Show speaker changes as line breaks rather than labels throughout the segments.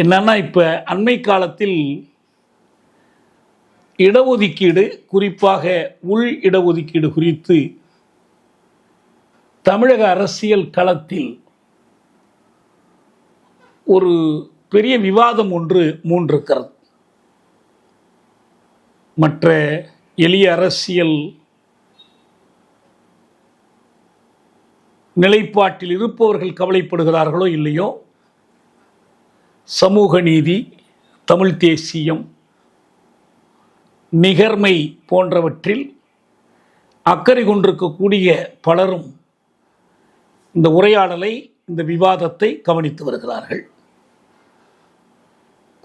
என்னன்னா, இப்போ அண்மை காலத்தில் இடஒதுக்கீடு, குறிப்பாக உள் இடஒதுக்கீடு குறித்து தமிழக அரசியல் களத்தில் ஒரு பெரிய விவாதம் ஒன்று மூண்டிருக்கிறது. மற்ற எளிய அரசியல் நிலைப்பாட்டில் இருப்பவர்கள் கவலைப்படுகிறார்களோ இல்லையோ, சமூக நீதி, தமிழ் தேசியம், நிகர்மை போன்றவற்றில் அக்கறை கொண்டிருக்கக்கூடிய பலரும் இந்த உரையாடலை, இந்த விவாதத்தை கவனித்து வருகிறார்கள்.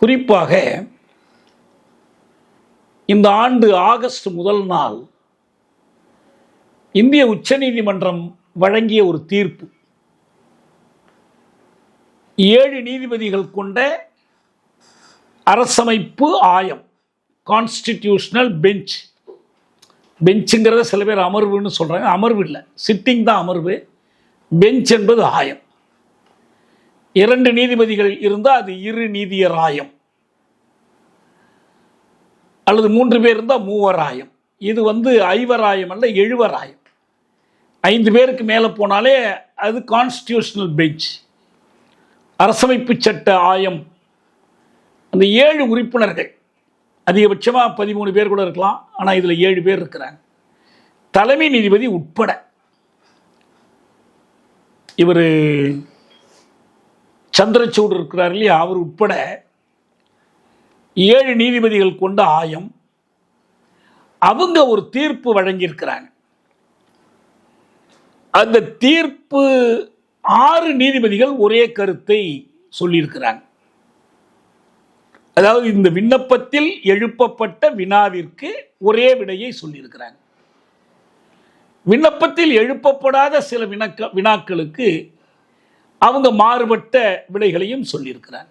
குறிப்பாக இந்த ஆண்டு ஆகஸ்ட் முதல் நாள் இந்திய உச்சநீதிமன்றம் வழங்கிய ஒரு தீர்ப்பு, 7 நீதிபதிகள் கொண்ட அரசமைப்பு ஆயம், கான்ஸ்டிடியூஷனல் பெஞ்ச். பெஞ்சுங்கிறத சில பேர் அமர்வுன்னு சொல்றாங்க. அமர்வு இல்லை, சிட்டிங் தான் அமர்வு. பெஞ்ச் என்பது ஆயம். 2 நீதிபதிகள் இருந்தால் அது 2 நீதியர் ஆயம், அல்லது 3 பேர் இருந்தால் 3 ஆயம். இது 5 ஆயம் அல்ல, 7 ஆயம். 5 பேருக்கு மேலே போனாலே அது கான்ஸ்டிடியூஷனல் பெஞ்ச், அரசமைப்பு சட்ட ஆயம். அந்த 7 உறுப்பினர்கள், அதிகபட்சமாக 13 பேர் கூட இருக்கலாம், ஆனால் இதில் 7 பேர் இருக்கிறாங்க, தலைமை நீதிபதி உட்பட. இவர் சந்திரசூட் இருக்கிறார் இல்லையா, அவர் உட்பட 7 நீதிபதிகள் கொண்ட ஆயம். அவங்க ஒரு தீர்ப்பு வழங்கியிருக்கிறாங்க. அந்த தீர்ப்பு 6 நீதிபதிகள் ஒரே கருத்தை சொல்லியிருக்கிறாங்க. அதாவது இந்த விண்ணப்பத்தில் எழுப்பப்பட்ட வினாவிற்கு ஒரே விடையை சொல்லியிருக்கிறாங்க. விண்ணப்பத்தில் எழுப்பப்படாத சில வினாக்களுக்கு அவங்க மாறுபட்ட விடைகளையும் சொல்லியிருக்கிறாங்க.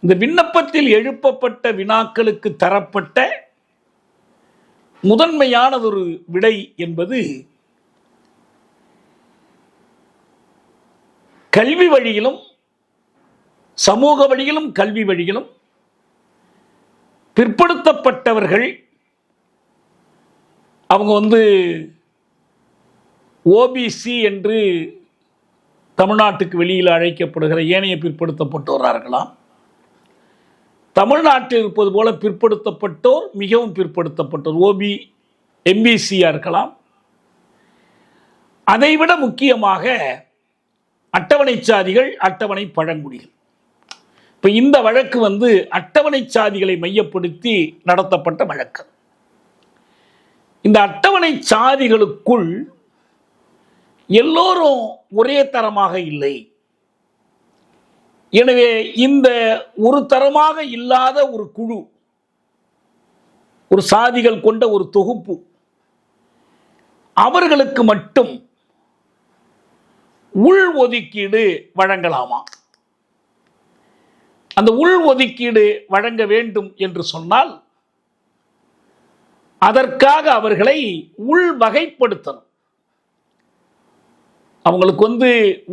இந்த விண்ணப்பத்தில் எழுப்பப்பட்ட வினாக்களுக்கு தரப்பட்ட முதன்மையான ஒரு விடை என்பது, கல்வி வழியிலும் சமூக வழியிலும் கல்வி வழியிலும் பிற்படுத்தப்பட்டவர்கள், அவங்க ஓபிசி என்று தமிழ்நாட்டுக்கு வெளியில் அழைக்கப்படுகிற ஏனைய பிற்படுத்தப்பட்டோரார்களாம். தமிழ்நாட்டில் இருப்பது போல பிற்படுத்தப்பட்டோர், மிகவும் பிற்படுத்தப்பட்டோர், எம்பிசியா இருக்கலாம். அதைவிட முக்கியமாக அட்டவணை சாதிகள், அட்டவணை பழங்குடிகள். இப்போ இந்த வழக்கு அட்டவணை சாதிகளை மையப்படுத்தி நடத்தப்பட்ட வழக்கு. இந்த அட்டவணை சாதிகளுக்குள் எல்லோரும் ஒரே தரமாக இல்லை. எனவே இந்த ஒரு தரமாக இல்லாத ஒரு குழு, ஒரு சாதிகள் கொண்ட ஒரு தொகுப்பு, அவர்களுக்கு மட்டும் உள் ஒதுக்கீடு வழங்கலாமா? அந்த உள் ஒதுக்கீடு வழங்க வேண்டும் என்று சொன்னால் அதற்காக அவர்களை உள் வகைப்படுத்தணும். அவங்களுக்கு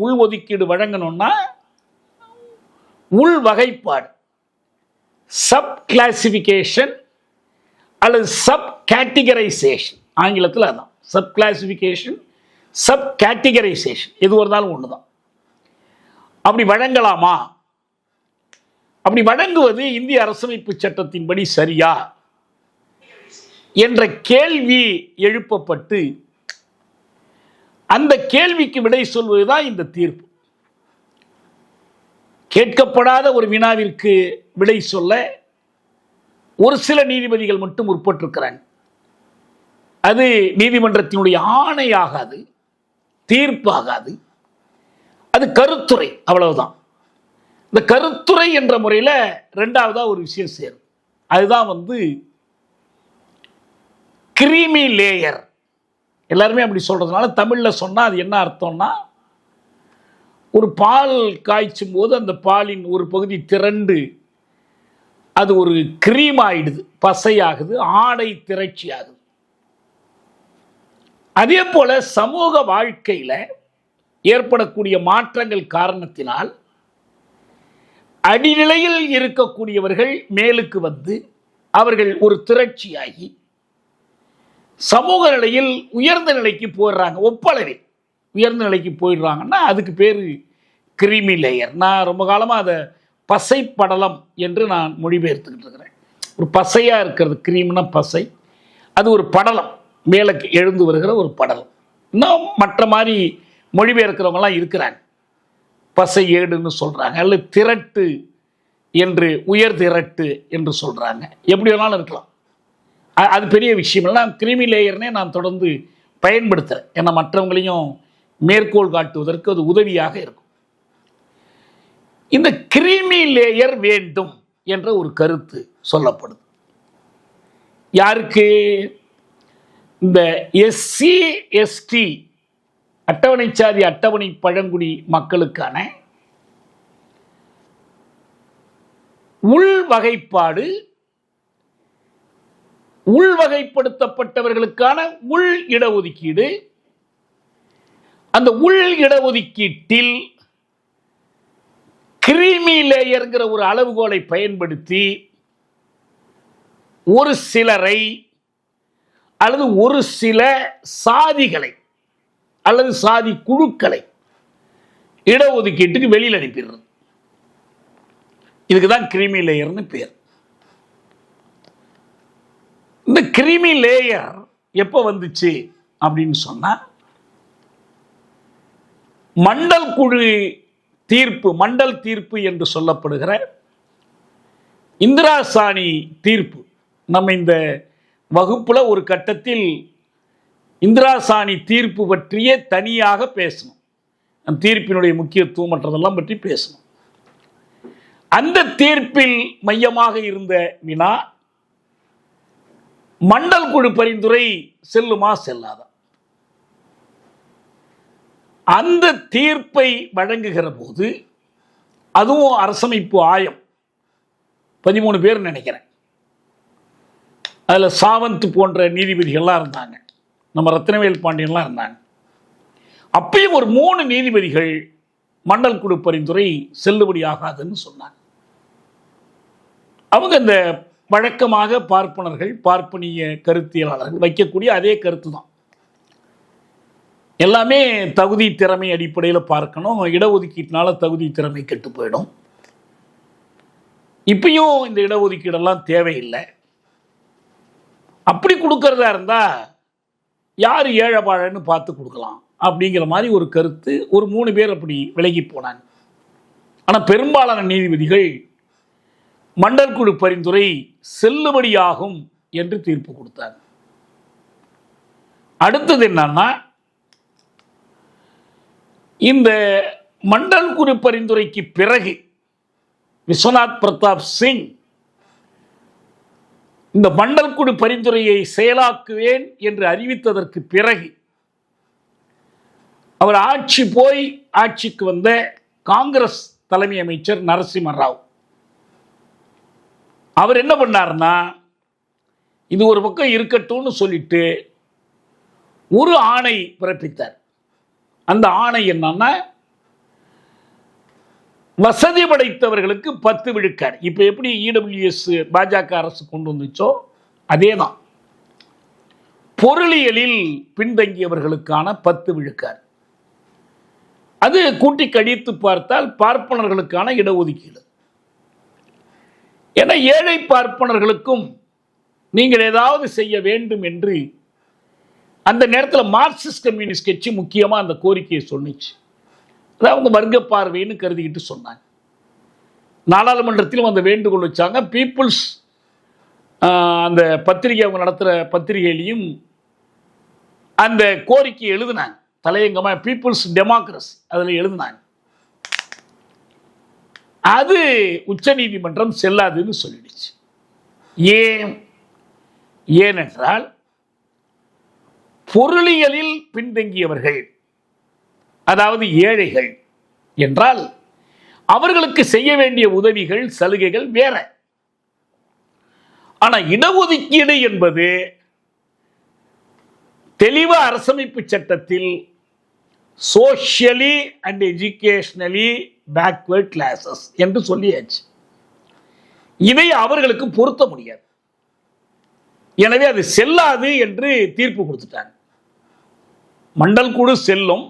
உள் ஒதுக்கீடு வழங்கணும்னா உள் வகைப்பாடு, சப் கிளாசிபிகேஷன் அல்லது சப் கேட்டகரைசேஷன், ஆங்கிலத்தில் அதான் சப் கிளாசிபிகேஷன், சப் கேட்டகரைசேஷன், எது இருந்தாலும் ஒன்று தான். அப்படி வழங்கலாமா? அப்படி வழங்குவது இந்திய அரசமைப்பு சட்டத்தின்படி சரியா என்ற கேள்வி எழுப்பப்பட்டு, அந்த கேள்விக்கு விடை சொல்வதுதான் இந்த தீர்ப்பு. கேட்கப்படாத ஒரு வினாவிற்கு விடை சொல்ல ஒரு சில நீதிபதிகள் மட்டும் முற்பட்டிருக்கிறாங்க. அது நீதிமன்றத்தினுடைய ஆணையாகாது, தீர்ப்பாகாது, அது கருத்துரை, அவ்வளவுதான். இந்த கருத்துரை என்ற முறையில் 2வதா ஒரு விஷயம் சேரும். அதுதான் கிரீமி லேயர். எல்லாருமே அப்படி சொல்றதுனால தமிழில் சொன்னால் அது என்ன அர்த்தம்னா, ஒரு பால் காய்ச்சும் போது அந்த பாலின் ஒரு பகுதி திரண்டு அது ஒரு கிரீம் ஆயிடுது, பசையாகுது, ஆடை திரட்சி ஆகுது. அதே போல சமூக வாழ்க்கையில் ஏற்படக்கூடிய மாற்றங்கள் காரணத்தினால் அடிநிலையில் இருக்கக்கூடியவர்கள் மேலுக்கு வந்து அவர்கள் ஒரு திரட்சியாகி சமூக நிலையில் உயர்ந்த நிலைக்கு போயிடுறாங்க. ஒப்பளவில் உயர்ந்த நிலைக்கு போயிடுறாங்கன்னா அதுக்கு பேர் கிரீமி லேயர். நான் ரொம்ப காலமாக அதை பசை படலம் என்று நான் மொழிபெயர்த்துக்கிட்டு இருக்கிறேன். ஒரு பசையாக இருக்கிறது, கிரீம்னா பசை, அது ஒரு படலம், மேலே எழுந்து வருகிற ஒரு படலம். இன்னும் மற்ற மாதிரி மொழிபெயர்க்கிறவங்களாம் இருக்கிறாங்க. பசை ஏடுன்னு சொல்கிறாங்க, அல்லது திரட்டு என்று, உயர் திரட்டு என்று சொல்கிறாங்க. எப்படி வேணாலும் இருக்கலாம், அது பெரிய விஷயம் இல்லை. நான் கிரீமி லேயர்னே நான் தொடர்ந்து பயன்படுத்துகிறேன். ஏன்னா மற்றவங்களையும் மேற்கோள் காட்டுவதற்கு அது உதவியாக இருக்கும். இந்த கிரீமி லேயர் வேண்டும் என்ற ஒரு கருத்து சொல்லப்படுது. யாருக்கு? இந்த எஸ்சி எஸ்டி அட்டவணை சாதி அட்டவணை பழங்குடி மக்களுக்கான உள்வகைப்பாடு, உள்வகைப்படுத்தப்பட்டவர்களுக்கான உள் இடஒதுக்கீடு. அந்த உள் இடஒதுக்கீட்டில் கிரீமி லேயர்ங்கிற ஒரு அளவுகோலை பயன்படுத்தி ஒரு சிலரை அல்லது ஒரு சில சாதிகளை அல்லது சாதி குழுக்களை இடஒதுக்கீட்டுக்கு வெளியில் அனுப்பிடுறது. இதுக்கு தான் கிரீமி லேயர்னு பேர். இந்த கிரீமி லேயர் எப்போ வந்துச்சு அப்படின்னு சொன்னா, மண்டல் குழு தீர்ப்பு, மண்டல் தீர்ப்பு என்று சொல்லப்படுகிற இந்திரா சாணி தீர்ப்பு. நம்ம இந்த வகுப்புல ஒரு கட்டத்தில் இந்திரா சாணி தீர்ப்பு பற்றியே தனியாக பேசணும். அந்த தீர்ப்பினுடைய முக்கியத்துவம் மற்றதெல்லாம் பற்றி பேசணும். அந்த தீர்ப்பில் மையமாக இருந்த வினா, மண்டல் குழு பரிந்துரை செல்லுமா செல்லாதா? அந்த தீர்ப்பை வழங்குகிற போது, அதுவும் அரசமைப்பு ஆயம் 13 பேர் நினைக்கிறேன், அதில் சாவந்த் போன்ற நீதிபதிகள்லாம் இருந்தாங்க, நம்ம ரத்னவேல் பாண்டியன்லாம் இருந்தாங்க. அப்பயும் ஒரு 3 நீதிபதிகள் மண்டல் குழு பரிந்துரை செல்லுபடியாகாதுன்னு சொன்னாங்க. அவங்க இந்த வழக்கமாக பார்ப்பனர்கள், பார்ப்பனிய கருத்தியலாளர்கள் வைக்கக்கூடிய அதே கருத்து தான். எல்லாமே தகுதி திறமை அடிப்படையில் பார்க்கணும், இடஒதுக்கீட்டினால தகுதி திறமை கெட்டு போயிடும். இப்பயும் இந்த இடஒதுக்கீடெல்லாம் தேவையில்லை. அப்படி கொடுக்கறதா இருந்தா யார் ஏழைபாழன்னு பார்த்து கொடுக்கலாம் அப்படிங்கிற மாதிரி ஒரு கருத்து ஒரு 3 பேர் அப்படி விலகி போனாங்க. ஆனால் பெரும்பாலான நீதிபதிகள் மண்டல் குழு பரிந்துரை செல்லுபடியாகும் என்று தீர்ப்பு கொடுத்தாங்க. அடுத்தது என்னன்னா, இந்த மண்டல் குழு பரிந்துரைக்கு பிறகு விஸ்வநாத் பிரதாப் சிங் இந்த மண்டல் குழு பரிந்துரையை செயலாக்குவேன் என்று அறிவித்ததற்கு பிறகு அவர் ஆட்சிக்கு வந்த காங்கிரஸ் தலைமை அமைச்சர் நரசிம்ம ராவ் அவர் என்ன பண்ணார்னா, இது ஒரு பக்கம் இருக்கட்டும்னு சொல்லிட்டு ஒரு ஆணை பிறப்பித்தார். அந்த ஆணை என்னன்னா, வசதி படைத்தவர்களுக்கு 10 விழுக்காடு. இப்போ எப்படி இடபிள்யூஎஸ் பாஜக அரசு கொண்டு வந்துச்சோ அதே தான். பொருளியலில் பின்தங்கியவர்களுக்கான 10 விழுக்காடு. அது கூட்டி கழித்து பார்த்தால் பார்ப்பனர்களுக்கான இடஒதுக்கீடு. என ஏழை பார்ப்பனர்களுக்கும் நீங்கள் ஏதாவது செய்ய வேண்டும் என்று அந்த நேரத்தில் மார்க்சிஸ்ட் கம்யூனிஸ்ட் கட்சி முக்கியமாக அந்த கோரிக்கையை சொன்னிச்சு. அதாவது அவங்க வர்க்க பார்வைன்னு கருதிக்கிட்டு சொன்னாங்க. நாடாளுமன்றத்திலும் அந்த வேண்டுகோள் வச்சாங்க. பீப்புள்ஸ் அந்த பத்திரிகை, அவங்க நடத்துகிற பத்திரிகையிலையும் அந்த கோரிக்கையை எழுதினாங்க. தலையங்கமாக பீப்புள்ஸ் டெமோக்ரஸி அதில் எழுதினாங்க. அது உச்ச நீதிமன்றம் செல்லாதுன்னு சொல்லிடுச்சு. ஏனென்றால் பொருளியலில் பின்தங்கியவர்கள், அதாவது ஏழைகள் என்றால் அவர்களுக்கு செய்ய வேண்டிய உதவிகள், சலுகைகள் வேற. ஆனா இடஒதுக்கீடு என்பது தெளிவா அரசமைப்பு சட்டத்தில் socially and educationally backward classes என்று சொல்லியாச்சு. இதை அவர்களுக்கு பொருத்த முடியாது. எனவே அது செல்லாது என்று தீர்ப்பு கொடுத்துட்டாங்க. மண்டல் குழு செல்லும்,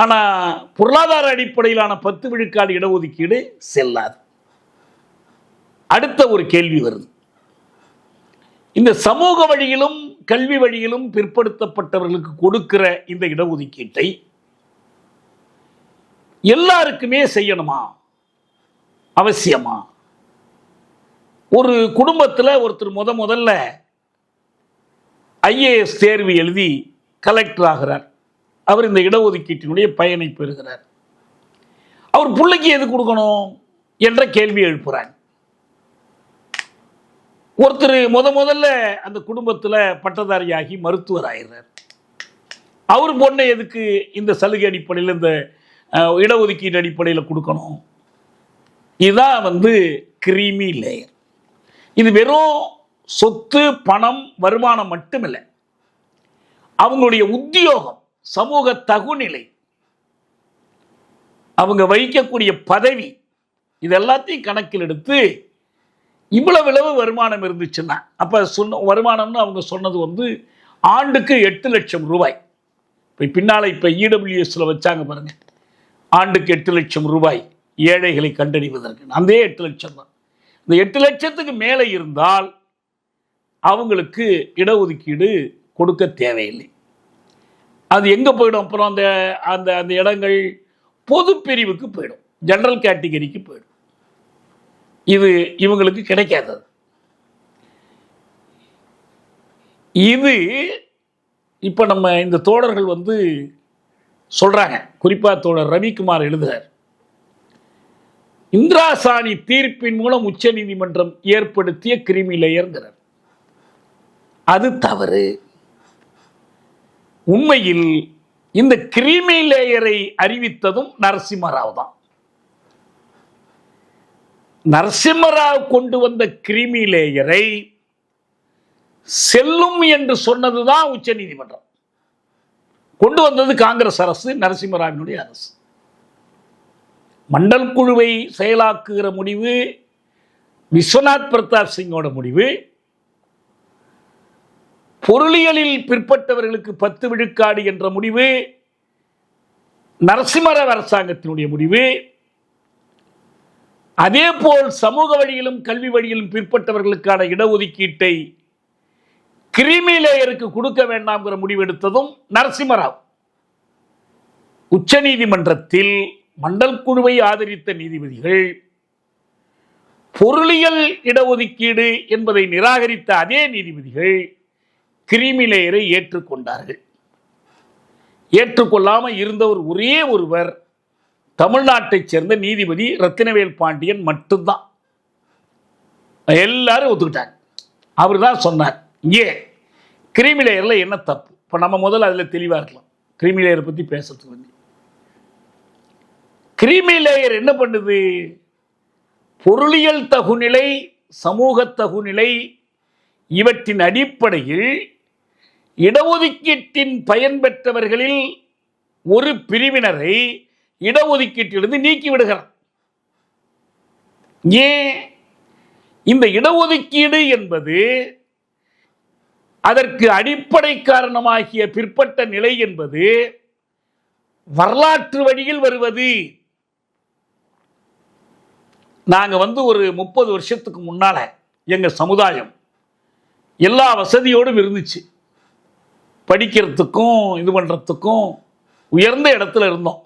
ஆனால் பொருளாதார அடிப்படையிலான 10 விழுக்காடு இடஒதுக்கீடு செல்லாது. அடுத்த ஒரு கேள்வி வருது. இந்த சமூக வழியிலும் கல்வி வழியிலும் பிற்படுத்தப்பட்டவர்களுக்கு கொடுக்கிற இந்த இடஒதுக்கீட்டை எல்லாருக்குமே செய்யணுமா, அவசியமா? ஒரு குடும்பத்தில் ஒருத்தர் முதல்ல IAS தேர்வு எழுதி கலெக்டர் ஆகிறார். அவர் இந்த இடஒதுக்கீட்டினுடைய பயனை பெறுகிறார். அவர் பிள்ளைக்கு எது கொடுக்கணும் என்ற கேள்வி எழுப்புறாங்க. ஒருத்தர் முதல்ல அந்த குடும்பத்தில் பட்டதாரியாகி மருத்துவர் ஆகிறார். அவர் பொண்ணை எதுக்கு இந்த சலுகை அடிப்படையில், இந்த இடஒதுக்கீடு அடிப்படையில் கொடுக்கணும்? இதுதான் கிரீமி லேயர். இது வெறும் சொத்து, பணம், வருமானம் மட்டுமில்லை, அவங்களுடைய உத்தியோகம், சமூக தகுநிலை, அவங்க வகிக்கக்கூடிய பதவி, இது எல்லாத்தையும் கணக்கில் எடுத்து இவ்வளவு வருமானம் இருந்துச்சுன்னா, அப்போ வருமானம்னு அவங்க சொன்னது ஆண்டுக்கு 8 லட்சம் ரூபாய். பின்னால் இப்போ EWSல வச்சாங்க பாருங்க, ஆண்டுக்கு 8 லட்சம் ரூபாய் ஏழைகளை கண்டறிவதற்கு. அந்த 8 லட்சம் தான். இந்த 8 லட்சத்துக்கு மேலே இருந்தால் அவங்களுக்கு இடஒதுக்கீடு கொடுக்க தேவையில்லை. அது எங்கே போயிடும்? அப்புறம் அந்த அந்த அந்த இடங்கள் பொது பிரிவுக்கு போயிடும், ஜெனரல் கேட்டகரிக்கு போயிடும். இது இவங்களுக்கு கிடைக்காதது. இது இப்போ நம்ம இந்த தோழர்கள் சொல்றாங்க, குறிப்பாக தோழர் ரவிக்குமார் எழுதுகிறார், இந்திரா சாணி தீர்ப்பின் மூலம் உச்ச நீதிமன்றம் ஏற்படுத்திய கிரிமி லேயர்ங்கிறார். அது தவறு. உண்மையில் இந்த கிரிமி லேயரை அறிவித்ததும் நரசிம்மராவ் தான். நரசிம்மராவ் கொண்டு வந்த கிரிமி லேயரை செல்லும் என்று சொன்னதுதான் உச்ச நீதிமன்றம். கொண்டு வந்தது காங்கிரஸ் அரசு, நரசிம்மராவினுடைய அரசு. மண்டல் குழுவை செயலாக்குகிற முடிவு விஸ்வநாத் பிரதாப் சிங்கோட முடிவு. பொருளியலில் பிற்பட்டவர்களுக்கு 10 விழுக்காடு என்ற முடிவு நரசிம்மராவ் அரசாங்கத்தினுடைய முடிவு. அதே போல் சமூக வழியிலும் கல்வி வழியிலும் பிற்பட்டவர்களுக்கான இடஒதுக்கீட்டை கிரிமி லேயருக்கு கொடுக்க வேண்டாம்ங்கிற முடிவெடுத்ததும் நரசிம்மராவ். உச்ச நீதிமன்றத்தில் மண்டல் குழுவை ஆதரித்த நீதிபதிகள் பொருளியல் இடஒதுக்கீடு என்பதை நிராகரித்த அதே நீதிபதிகள் கிரிமி லேயரை ஏற்றுக்கொண்டார்கள். ஏற்றுக்கொள்ளாமல் இருந்தவர் ஒரே ஒருவர் தமிழ்நாட்டைச் சேர்ந்த நீதிபதி ரத்தினவேல் பாண்டியன் மட்டும்தான். எல்லாரும் ஒத்துக்கிட்டாங்க. அவர் தான் சொன்னார், இங்கே கிரிமி லேயரில் என்ன தப்பு. இப்போ நம்ம முதல்ல அதில் தெளிவாக இருக்கலாம். கிரிமி லேயரை பற்றி பேசுறதுக்கு கிரிமி லேயர் என்ன பண்ணுது? பொருளியல் தகுநிலை, சமூக தகுநிலை, இவற்றின் அடிப்படையில் இடஒதுக்கீட்டின் பயன் பெற்றவர்களில் ஒரு பிரிவினரை இடஒதுக்கீட்டிலிருந்து நீக்கி விடுகிறார். ஏன்? இந்த இடஒதுக்கீடு என்பது அதற்கு அடிப்படை காரணமாகிய பிற்பட்ட நிலை என்பது வரலாற்று வழியில் வருவது. நாங்க ஒரு 30 வருஷத்துக்கு முன்னால எங்க சமுதாயம் எல்லா வசதியோடும் இருந்துச்சு. படிக்கிறதுக்கும் இது பண்றதுக்கும் உயர்ந்த இடத்துல இருந்தோம்.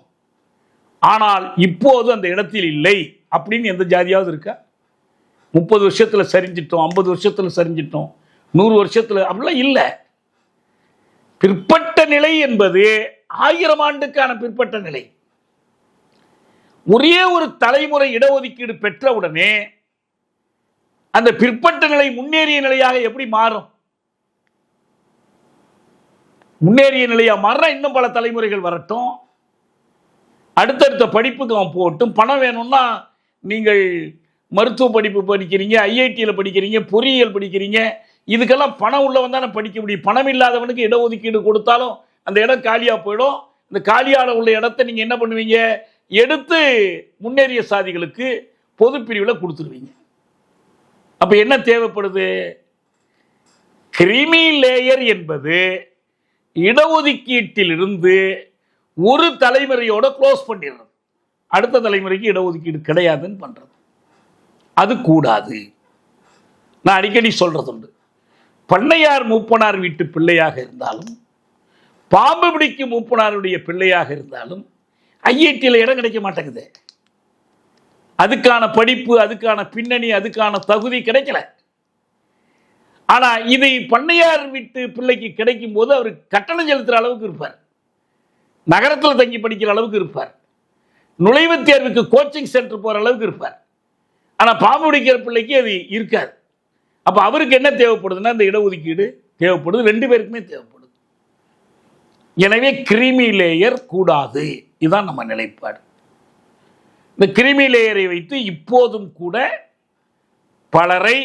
ஆனால் இப்போது அந்த இடத்தில் இல்லை அப்படின்னு எந்த ஜாதியாவது இருக்கா? 30 வருஷத்துல சரிஞ்சிட்டோம், 50 வருஷத்துல சரிஞ்சிட்டோம், 100 வருஷத்துல அப்படிலாம் இல்லை. பிற்பட்ட நிலை என்பது 1000 ஆண்டுக்கான பிற்பட்ட நிலை. ஒரே ஒரு தலைமுறை இடஒதுக்கீடு பெற்றவுடனே அந்த பிற்பட்ட நிலை முன்னேறிய நிலையாக எப்படி மாறும்? முன்னேறிய நிலையா மாறினா இன்னும் பல தலைமுறைகள் வரட்டும், அடுத்தடுத்த படிப்புக்கு அவன் போட்டும். பணம் வேணும்னா நீங்கள் மருத்துவ படிப்பு படிக்கிறீங்க, IITயில் படிக்கிறீங்க, பொறியியல் படிக்கிறீங்க, இதுக்கெல்லாம் பணம் உள்ளவன் தானே படிக்க முடியும். பணம் இல்லாதவனுக்கு இடஒதுக்கீடு கொடுத்தாலும் அந்த இடம் காலியாக போயிடும். இந்த காலியாக உள்ள இடத்த நீங்கள் என்ன பண்ணுவீங்க? எடுத்து முன்னேறிய சாதிகளுக்கு பொது பிரிவில் கொடுத்துருவீங்க. அப்ப என்ன தேவைப்படுது? கிரீமி லேயர் என்பது இடஒதுக்கீட்டிலிருந்து ஒரு தலைமுறையோட க்ளோஸ் பண்ணிடுறது, அடுத்த தலைமுறைக்கு இடஒதுக்கீடு கிடையாதுன்னு பண்றது. அது கூடாது. நான் அடிக்கடி சொல்றது உண்டு, பண்ணையார் மூப்பனார் வீட்டு பிள்ளையாக இருந்தாலும் பாம்பு பிடிக்கும் மூப்பனாருடைய பிள்ளையாக இருந்தாலும் ஐஐடியில் இடம் கிடைக்க மாட்டேங்குது. அதுக்கான படிப்பு, அதுக்கான பின்னணி, அதுக்கான தகுதி கிடைக்கல. ஆனா இது பண்ணையார் வீட்டு பிள்ளைக்கு கிடைக்கும் போது அவர் கட்டணம் செலுத்துற அளவுக்கு இருப்பார், நகரத்தில் தங்கி படிக்கிற அளவுக்கு இருப்பார், நுழைவுத் தேர்வுக்கு கோச்சிங் சென்டர் போற அளவுக்கு இருப்பார். ஆனா பாம்பு பிடிக்கிற பிள்ளைக்கு அது இருக்காது. அப்ப அவருக்கு என்ன தேவைப்படுதுன்னா இந்த இடஒதுக்கீடு தேவைப்படுது, ரெண்டு பேருக்குமே தேவைப்படுது. எனவே கிரீமி லேயர் கூடாது, இதுதான் நம்ம நிலைப்பாடு. இந்த கிரீமி லேயரை வைத்து இப்போதும் கூட பலரை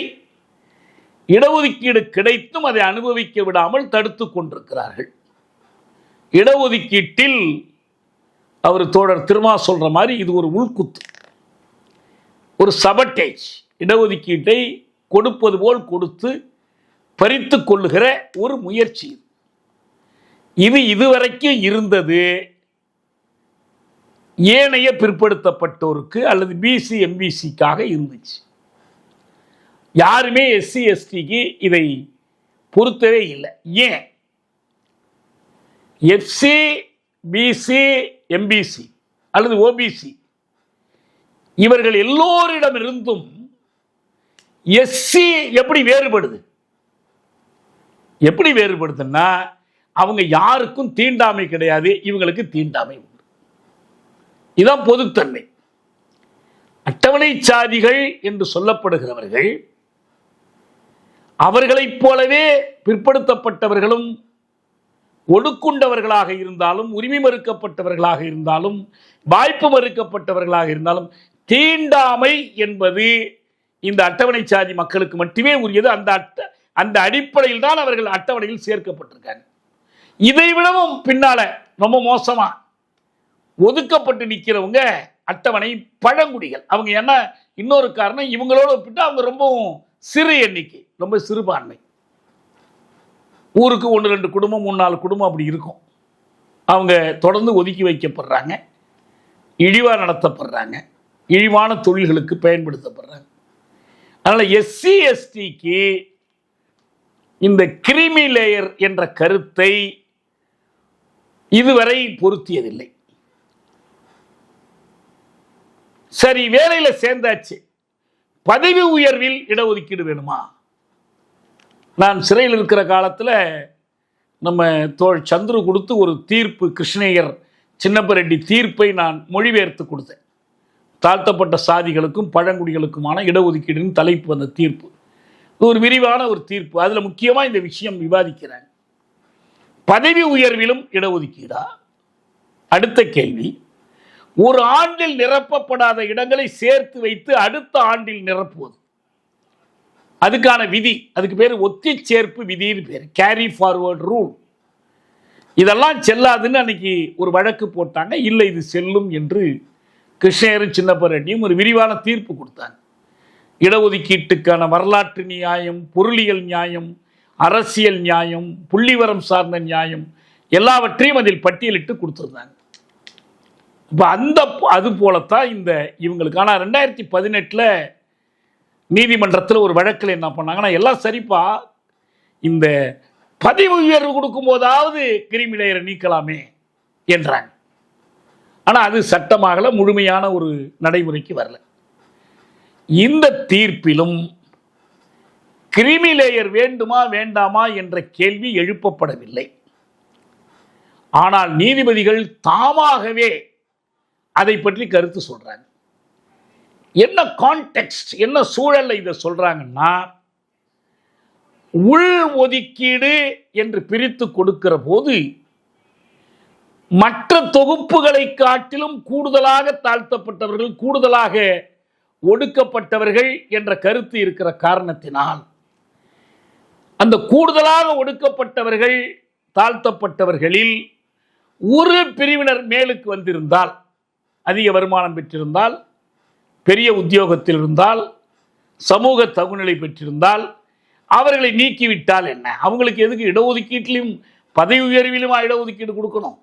இடஒதுக்கீடு கிடைத்தும் அதை அனுபவிக்க விடாமல் தடுத்து கொண்டிருக்கிறார்கள். இடஒதுக்கீட்டில் அவர் தோழர் திருமா சொல்ற மாதிரி இது ஒரு உள்குத்து, ஒரு சபட்டேஜ். இடஒதுக்கீட்டை கொடுப்பது போல் கொடுத்து பறித்து கொள்ளுகிற ஒரு முயற்சி. இது இதுவரைக்கும் இருந்தது ஏனைய பிற்படுத்தப்பட்டோருக்கு அல்லது பிசி எம்பிசிக்காக இருந்துச்சு. யாருமே எஸ்சி எஸ்டிக்கு இதை பொறுத்தவே இல்லை. ஏன்? எஃப்சி, பிசி, எம்பிசி அல்லது ஓபிசி இவர்கள் எல்லோரிடமிருந்தும் எஸ்சி எப்படி வேறுபடுது? எப்படி வேறுபடுதுன்னா அவங்க யாருக்கும் தீண்டாமை கிடையாது, இவங்களுக்கு தீண்டாமை உண்டு. இதான் பொதுத்தன்மை. அட்டவணை சாதிகள் என்று சொல்லப்படுகிறவர்கள் அவர்களைப் போலவே பிற்படுத்தப்பட்டவர்களும் ஒடுக்குண்டவர்களாக இருந்தாலும், உரிமை மறுக்கப்பட்டவர்களாக இருந்தாலும், வாய்ப்பு மறுக்கப்பட்டவர்களாக இருந்தாலும், தீண்டாமை என்பது இந்த அட்டவணை சாதி மக்களுக்கு மட்டுமே உரியது. அந்த அடிப்படையில் தான் அவர்கள் அட்டவணையில் சேர்க்கப்பட்டிருக்காங்க. இதை விடவும் பின்னால ரொம்ப மோசமா ஒதுக்கப்பட்டு நிற்கிறவங்க அட்டவணை பழங்குடிகள். அவங்க என்ன இன்னொரு காரணம், இவங்களோட ஒப்பிட்டு அவங்க ரொம்பவும் சிறு எண்ணிக்கை, ரொம்ப சிறுபான்மை. ஊருக்கு 1-2 குடும்பம், 3-4 குடும்பம் அப்படி இருக்கும். அவங்க தொடர்ந்து ஒதுக்கி வைக்கப்படுறாங்க, இழிவா நடத்தப்படுறாங்க, இழிவான தொழில்களுக்கு பயன்படுத்தப்படுறாங்க. அதனால எஸ்சி எஸ்டிக்கு இந்த கிரீமி லேயர் என்ற கருத்தை இதுவரை பொருத்தியதில்லை. சரி, வேலையில சேர்ந்தாச்சு, பதவி உயர்வில் இடஒதுக்கீடு வேணுமா? நான் சிறையில் இருக்கிற காலத்தில் நம்ம தோழ் சந்துரு கொடுத்து ஒரு தீர்ப்பு, கிருஷ்ணய்யர் சின்னப்பரெட்டி தீர்ப்பை நான் மொழிபெயர்த்து கொடுத்தேன். தாழ்த்தப்பட்ட சாதிகளுக்கும் பழங்குடிகளுக்குமான இடஒதுக்கீடுன்னு தலைப்பு அந்த தீர்ப்பு. ஒரு விரிவான ஒரு தீர்ப்பு. அதில் முக்கியமாக இந்த விஷயம் விவாதிக்கிறாங்க. பதவி உயர்விலும் இடஒதுக்கீடா? அடுத்த கேள்வி, ஒரு ஆண்டில் நிரப்பப்படாத இடங்களை சேர்த்து வைத்து அடுத்த ஆண்டில் நிரப்புவது, அதுக்கான விதி, அதுக்கு பேர் ஒத்தி சேர்ப்பு விதின்னு பேர், கேரி ஃபார்வர்ட் ரூல். இதெல்லாம் செல்லாதுன்னு அன்னைக்கு ஒரு வழக்கு போட்டாங்க. இல்லை, இது செல்லும் என்று கிருஷ்ணய்யரும் சின்னப்பரெட்டியும் ஒரு விரிவான தீர்ப்பு கொடுத்தாங்க. இடஒதுக்கீட்டுக்கான வரலாற்று நியாயம், பொருளியல் நியாயம், அரசியல் நியாயம், புள்ளிவரம் சார்ந்த நியாயம் எல்லாவற்றையும் அதில் பட்டியலிட்டு கொடுத்துருந்தாங்க. இப்போ அது போலத்தான் இந்த இவங்களுக்கு. ஆனால் 2018 நீதிமன்றத்தில் ஒரு வழக்கில் என்ன பண்ணாங்கன்னா, எல்லாம் சரிப்பா, இந்த பதவி உயர்வு கொடுக்கும் போதாவது கிரீமி லேயரை நீக்கலாமே என்றாங்க. ஆனால் அது சட்டமாகல, முழுமையான ஒரு நடைமுறைக்கு வரல. இந்த தீர்ப்பிலும் கிரீமி லேயர் வேண்டுமா வேண்டாமா என்ற கேள்வி எழுப்பப்படவில்லை. ஆனால் நீதிபதிகள் தாமாகவே அதை பற்றி கருத்து சொல்றாங்க. என்ன கான்டெக்ஸ்ட், என்ன சூழல்ல இதை சொல்றாங்கன்னா, உள் ஒதுக்கீடு என்று பிரித்து கொடுக்கிற போது மற்ற தொகுப்புகளை காட்டிலும் கூடுதலாக தாழ்த்தப்பட்டவர்கள், கூடுதலாக ஒடுக்கப்பட்டவர்கள் என்ற கருத்து இருக்கிற காரணத்தினால் அந்த கூடுதலாக ஒடுக்கப்பட்டவர்கள், தாழ்த்தப்பட்டவர்களில் ஒரு பிரிவினர் மேலுக்கு வந்திருந்தால் அதிக வருமானம் பெற்றிருந்தால், பெரிய உத்தியோகத்தில் இருந்தால், சமூக தகுநிலை பெற்றிருந்தால் அவர்களை நீக்கிவிட்டால் என்ன? அவங்களுக்கு எதுக்கு இடஒதுக்கீட்டிலும் பதவி உயர்விலும் இடஒதுக்கீடு கொடுக்கணும்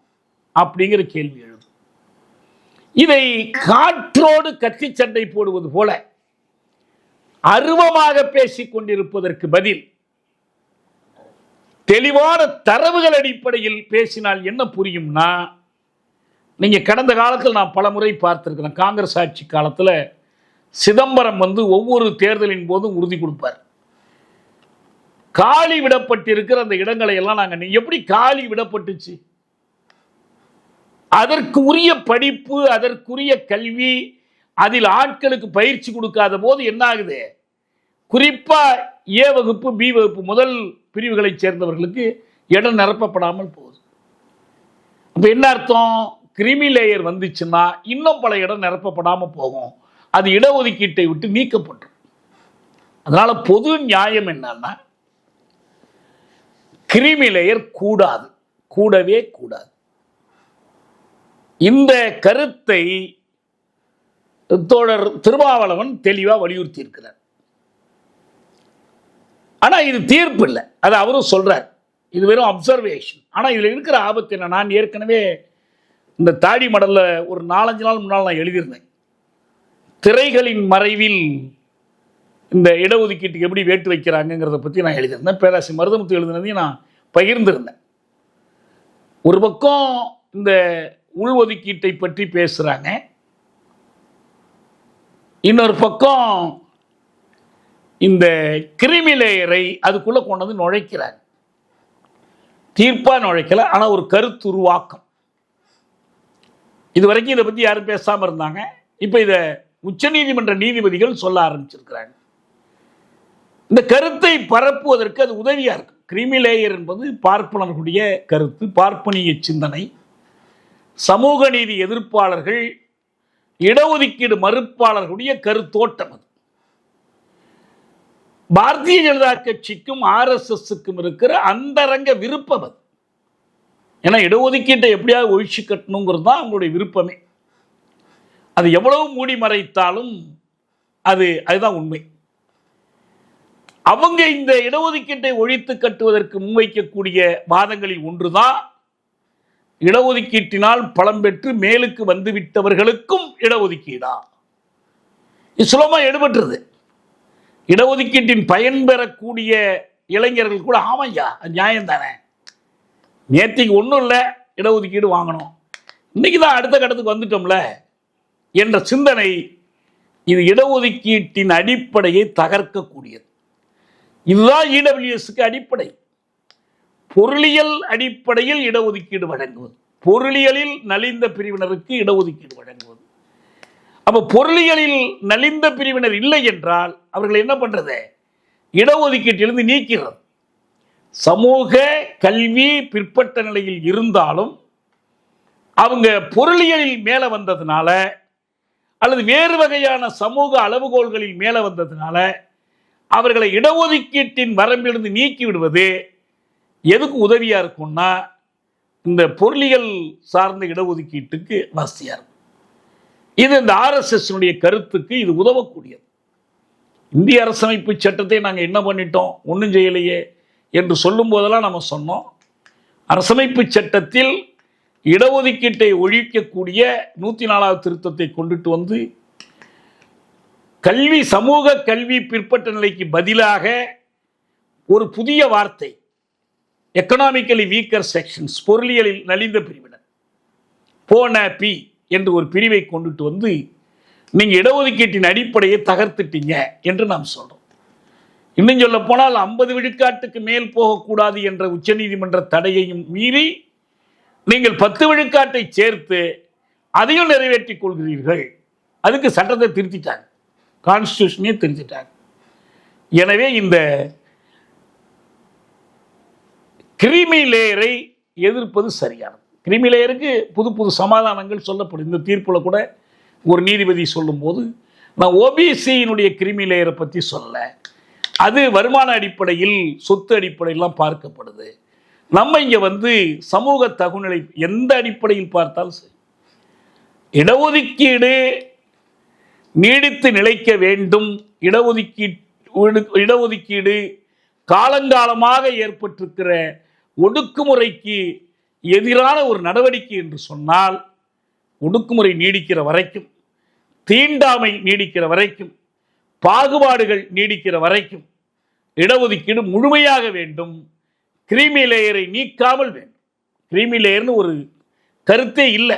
அப்படிங்கிற கேள்வி எழுது. இதை காற்றோடு கத்தி சண்டை போடுவது போல அருவமாக பேசிக் கொண்டிருப்பதற்கு பதில் தெளிவான தரவுகள் அடிப்படையில் பேசினால் என்ன புரியும்னா, நீங்க கடந்த காலத்தில் நான் பல முறை பார்த்திருக்கிறேன். காங்கிரஸ் ஆட்சி காலத்தில் சிதம்பரம் ஒவ்வொரு தேர்தலின் போதும் உறுதி கொடுப்பார். காலி விடப்பட்டிருக்கிற அந்த இடங்களை எல்லாம் நாங்கள் எப்படி காலி விடப்பட்டுச்சு, அதற்கு உரிய படிப்பு, அதற்குரிய கல்வி, அதில் ஆட்களுக்கு பயிற்சி கொடுக்காத போது என்ன ஆகுது? குறிப்பா ஏ வகுப்பு, பி வகுப்பு முதல் பிரிவுகளை சேர்ந்தவர்களுக்கு இடம் நிரப்பப்படாமல் போகுது. அப்ப என்ன அர்த்தம்? கிரிமி லேயர் வந்துச்சுன்னா இன்னும் பல இடம் நிரப்பப்படாமல் போகும். அது இடஒதுக்கீட்டை விட்டு நீக்கப்பட்டு. அதனால பொது நியாயம் என்னன்னா, கிரிமி லேயர் கூடாது, கூடவே கூடாது. இந்த கருத்தை தோழர் திருமாவளவன் தெளிவாக வலியுறுத்தி இருக்கிறார். ஆனா இது தீர்ப்பு இல்லை, அது அவரும் சொல்றார். இது வெறும் அப்சர்வேஷன். ஆனா இதுல இருக்கிற ஆபத்து என்ன? நான் ஏற்கனவே இந்த தாடி மடல்ல ஒரு 4-5 நாள் முன்னால் நான் எழுதியிருந்தேன். திரைகளின் மறைவில் இந்த இடஒதுக்கீட்டுக்கு எப்படி வேட்டு வைக்கிறாங்கிறத பற்றி நான் எழுதியிருந்தேன். பேராசிரியர் மருதமுத்து எழுதினதையும் நான் பகிர்ந்திருந்தேன். ஒரு பக்கம் இந்த உள்ஒதுக்கீட்டை பற்றி பேசுகிறாங்க, இன்னொரு பக்கம் இந்த கிரிமி லேயரை அதுக்குள்ளே கொண்டு வந்து நுழைக்கிறாங்க. தீர்ப்பாக நுழைக்கல, ஆனால் ஒரு கருத்து உருவாக்கம். இது வரைக்கும் இதை பற்றி யாரும் பேசாமல் இருந்தாங்க. இப்போ இதை உச்சநீதிமன்ற நீதிபதிகள் சொல்ல ஆரம்பிச்சிருக்கிறாங்க. இந்த கருத்தை பரப்புவதற்கு அது உதவியா இருக்கு. கிரிமி லேயர் என்பது பார்ப்பனர்களுடைய கருத்து, பார்ப்பனிய சிந்தனை, சமூக நீதி எதிர்ப்பாளர்கள், இடஒதுக்கீடு மறுப்பாளர்களுடைய கருத்தோட்டம். அது பாரதிய ஜனதா கட்சிக்கும் RSSக்கும் இருக்கிற அந்தரங்க விருப்பம். அது ஏன்னா இடஒதுக்கீட்டை எப்படியாவது ஒழிச்சு கட்டணுங்கிறது தான் அவங்களுடைய விருப்பமே. அது எவ்வளவு மூடி மறைத்தாலும் அதுதான் உண்மை. அவங்க இந்த இடஒதுக்கீட்டை ஒழித்து கட்டுவதற்கு முன்வைக்கக்கூடிய வாதங்களில் ஒன்றுதான், இடஒதுக்கீட்டினால் பலம் பெற்று மேலுக்கு வந்துவிட்டவர்களுக்கும் இடஒதுக்கீடா? இது சுலமா எடுபட்டுறது. இடஒதுக்கீட்டின் பயன் பெறக்கூடிய இளைஞர்கள் கூட ஆமையா நியாயம் தானே, நேற்றுக்கு ஒன்றும் இல்லை இடஒதுக்கீடு வாங்கணும், இன்னைக்கு தான் அடுத்த கட்டத்துக்கு வந்துட்டோம்ல என்ற சிந்தனை இது இடஒதுக்கீட்டின் அடிப்படையை தகர்க்கக்கூடியது. இதுதான் இடபிள்யூஎஸ்க்கு அடிப்படை. பொருளியல் அடிப்படையில் இடஒதுக்கீடு வழங்குவது, பொருளியலில் நலிந்த பிரிவினருக்கு இடஒதுக்கீடு வழங்குவது. அப்ப பொருளியலில் நலிந்த பிரிவினர் இல்லை என்றால் அவர்கள் என்ன பண்றது? இடஒதுக்கீட்டிலிருந்து நீக்கிறது. சமூக கல்வி பிற்பட்ட நிலையில் இருந்தாலும் அவங்க பொருளியலில் மேல வந்ததுனால அல்லது வேறு வகையான சமூக அளவுகோல்களில் மேல வந்ததுனால அவர்களை இடஒதுக்கீட்டின் வரம்பிலிருந்து நீக்கி விடுவது எதுக்கு உதவியா இருக்கும்னா, இந்த பொருளியல் சார்ந்த இடஒதுக்கீட்டுக்கு வசதியா இருக்கும். இது இந்த RSS கருத்துக்கு இது உதவக்கூடியது. இந்திய அரசமைப்பு சட்டத்தை நாங்கள் என்ன பண்ணிட்டோம், ஒன்றும் செய்யலையே என்று சொல்லும் போதெல்லாம் நம்ம சொன்னோம், அரசமைப்பு சட்டத்தில் இடஒதுக்கீட்டை ஒழிக்கக்கூடிய 104வது திருத்தத்தை கொண்டுட்டு வந்து கல்வி, சமூக கல்வி பிற்பட்ட நிலைக்கு பதிலாக ஒரு புதிய வார்த்தை, எக்கனாமிக்கலி வீக்கர் செக்ஷன்ஸ், பொருளியலில் நலிந்த பிரிவினர், போனபி என்று ஒரு பிரிவை கொண்டுட்டு வந்து நீங்க இடஒதுக்கீட்டின் அடிப்படையை தகர்த்துட்டீங்க என்று நாம் சொல்றோம். இன்னும் சொல்ல போனால் 50 விழுக்காட்டுக்கு மேல் போகக்கூடாது என்ற உச்சநீதிமன்ற தடையையும் மீறி நீங்கள் 10 விழுக்காட்டை சேர்த்து அதையும் நிறைவேற்றிக் கொள்கிறீர்கள். அதுக்கு சட்டத்தை திருத்திட்டாங்க, கான்ஸ்டிடியூஷனே திருத்திட்டாங்க. எனவே இந்த கிரிமி லேயரை எதிர்ப்பது சரியானது. கிரிமி லேயருக்கு புது புது சமாதானங்கள் சொல்லப்படும். இந்த தீர்ப்புல கூட ஒரு நீதிபதி சொல்லும் போது, நான் ஓபிசியினுடைய கிரிமி லேயரை பற்றி சொல்ல, அது வருமான அடிப்படையில் சொத்து அடிப்படையெல்லாம் பார்க்கப்படுது. நம்ம இங்க சமூக தகுநிலை எந்த அடிப்படையில் பார்த்தாலும் சரி, இடஒதுக்கீடு நீடித்து நிலைக்க வேண்டும். இடஒதுக்கீடு காலங்காலமாக ஏற்பட்டிருக்கிற ஒடுக்குமுறைக்கு எதிரான ஒரு நடவடிக்கை என்று சொன்னால், ஒடுக்குமுறை நீடிக்கிற வரைக்கும், தீண்டாமை நீடிக்கிற வரைக்கும், பாகுபாடுகள் நீடிக்கிற வரைக்கும் இடஒதுக்கீடு முழுமையாக வேண்டும். கிரீமி லேயரை நீக்காமல் வேண்டும். கிரீமி லேயர்னு ஒரு கருத்தே இல்லை.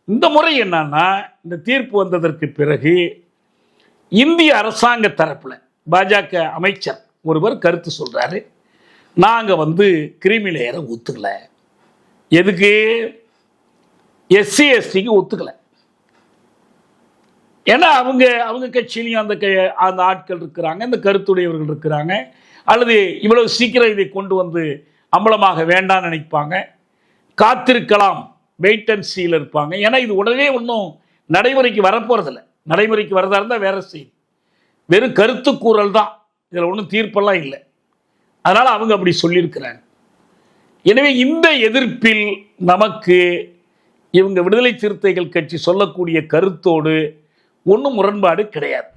இந்த முறை என்னன்னா, இந்த தீர்ப்பு வந்ததற்கு பிறகு இந்திய அரசாங்க தரப்புல பாஜக அமைச்சர் ஒருவர் கருத்து சொல்றாரு, நாங்க கிரீமி லேயரை ஒத்துக்கல. எதுக்கு? எஸ்சி எஸ்டிக்கு ஒத்துக்கல. ஏன்னா அவங்க கட்சியிலையும் அந்த ஆட்கள் இருக்கிறாங்க, இந்த கருத்துடையவர்கள் இருக்கிறாங்க. அல்லது இவ்வளவு சீக்கிரம் இதை கொண்டு வந்து அம்பலமாக வேண்டாம்னு நினைப்பாங்க, காத்திருக்கலாம், வெயிட் அண்ட் சீல இருப்பாங்க. ஏன்னா இது உடனே ஒன்றும் நடைமுறைக்கு வரப்போறதில்லை. நடைமுறைக்கு வரதா இருந்தால் வேற செய்தி, வெறும் கருத்து கூறல் தான், இதில் ஒன்றும் தீர்ப்பெல்லாம் இல்லை. அதனால அவங்க அப்படி சொல்லியிருக்கிறாங்க. எனவே இந்த எதிர்ப்பில் நமக்கு இவங்க விடுதலை சிறுத்தைகள் கட்சி சொல்லக்கூடிய கருத்தோடு ஒன்றும் முரண்பாடு கிடையாது.